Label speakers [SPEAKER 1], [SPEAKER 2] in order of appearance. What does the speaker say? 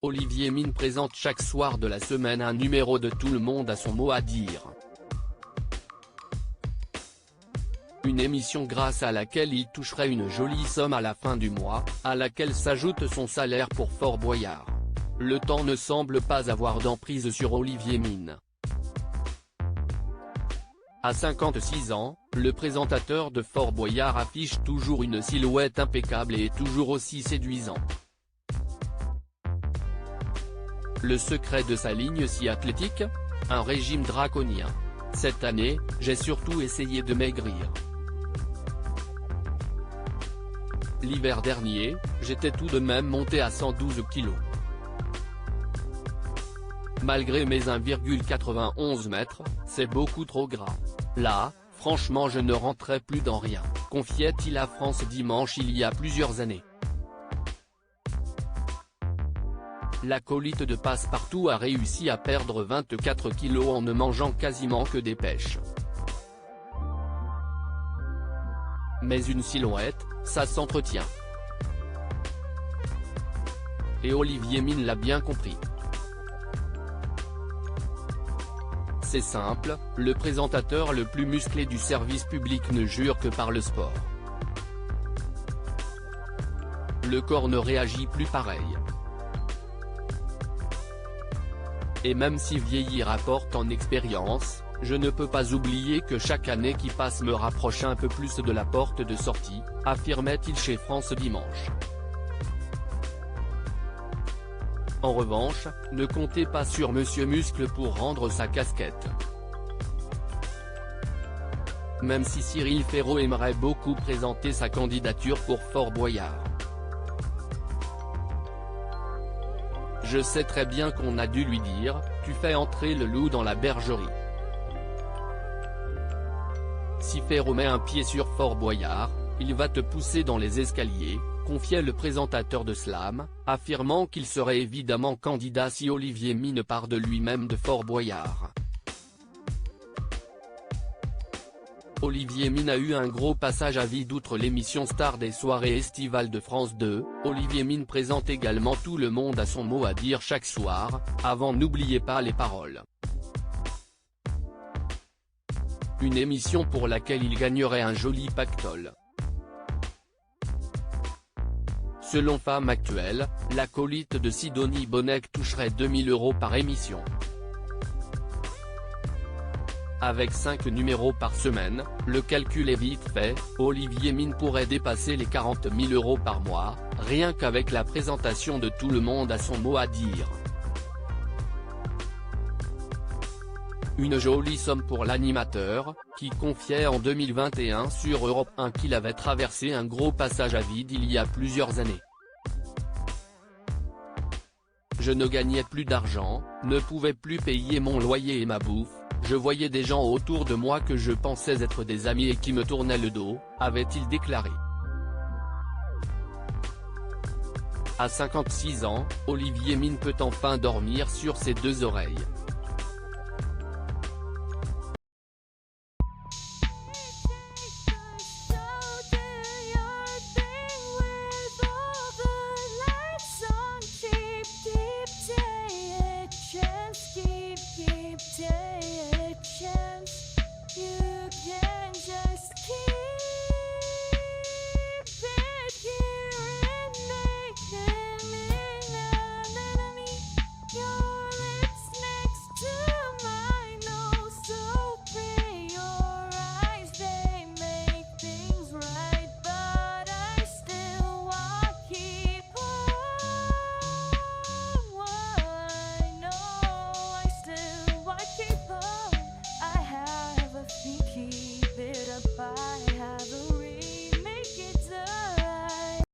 [SPEAKER 1] Olivier Mine présente chaque soir de la semaine un numéro de Tout le monde a son mot à dire. Une émission grâce à laquelle il toucherait une jolie somme à la fin du mois, à laquelle s'ajoute son salaire pour Fort Boyard. Le temps ne semble pas avoir d'emprise sur Olivier Mine. À 56 ans, le présentateur de Fort Boyard affiche toujours une silhouette impeccable et toujours aussi séduisant. Le secret de sa ligne si athlétique ? Un régime draconien. Cette année, j'ai surtout essayé de maigrir. L'hiver dernier, j'étais tout de même monté à 112 kg. Malgré mes 1,91 m, c'est beaucoup trop gras. Là, franchement je ne rentrais plus dans rien, confiait-il à France Dimanche il y a plusieurs années. L'acolyte de Passepartout a réussi à perdre 24 kg en ne mangeant quasiment que des pêches. Mais une silhouette, ça s'entretient. Et Olivier Mine l'a bien compris. C'est simple, le présentateur le plus musclé du service public ne jure que par le sport. Le corps ne réagit plus pareil. Et même si vieillir apporte en expérience, je ne peux pas oublier que chaque année qui passe me rapproche un peu plus de la porte de sortie, affirmait-il chez France Dimanche. En revanche, ne comptez pas sur Monsieur Muscle pour rendre sa casquette. Même si Cyril Ferraud aimerait beaucoup présenter sa candidature pour Fort Boyard. Je sais très bien qu'on a dû lui dire, tu fais entrer le loup dans la bergerie. Si Ferraud met un pied sur Fort Boyard, il va te pousser dans les escaliers, confiait le présentateur de Slam, affirmant qu'il serait évidemment candidat si Olivier Mine part de lui-même de Fort Boyard. Olivier Mine a eu un gros passage à vide outre l'émission star des soirées estivales de France 2, Olivier Mine présente également Tout le monde a son mot à dire chaque soir, avant N'oubliez pas les paroles. Une émission pour laquelle il gagnerait un joli pactole. Selon Femme Actuelle, l'acolyte de Sidonie Bonnec toucherait 2000 € par émission. Avec 5 numéros par semaine, le calcul est vite fait, Olivier Mine pourrait dépasser les 40 000 € par mois, rien qu'avec la présentation de Tout le monde a son mot à dire. Une jolie somme pour l'animateur, qui confiait en 2021 sur Europe 1 qu'il avait traversé un gros passage à vide il y a plusieurs années. Je ne gagnais plus d'argent, ne pouvais plus payer mon loyer et ma bouffe, je voyais des gens autour de moi que je pensais être des amis et qui me tournaient le dos, avait-il déclaré. À 56 ans, Olivier Mine peut enfin dormir sur ses deux oreilles.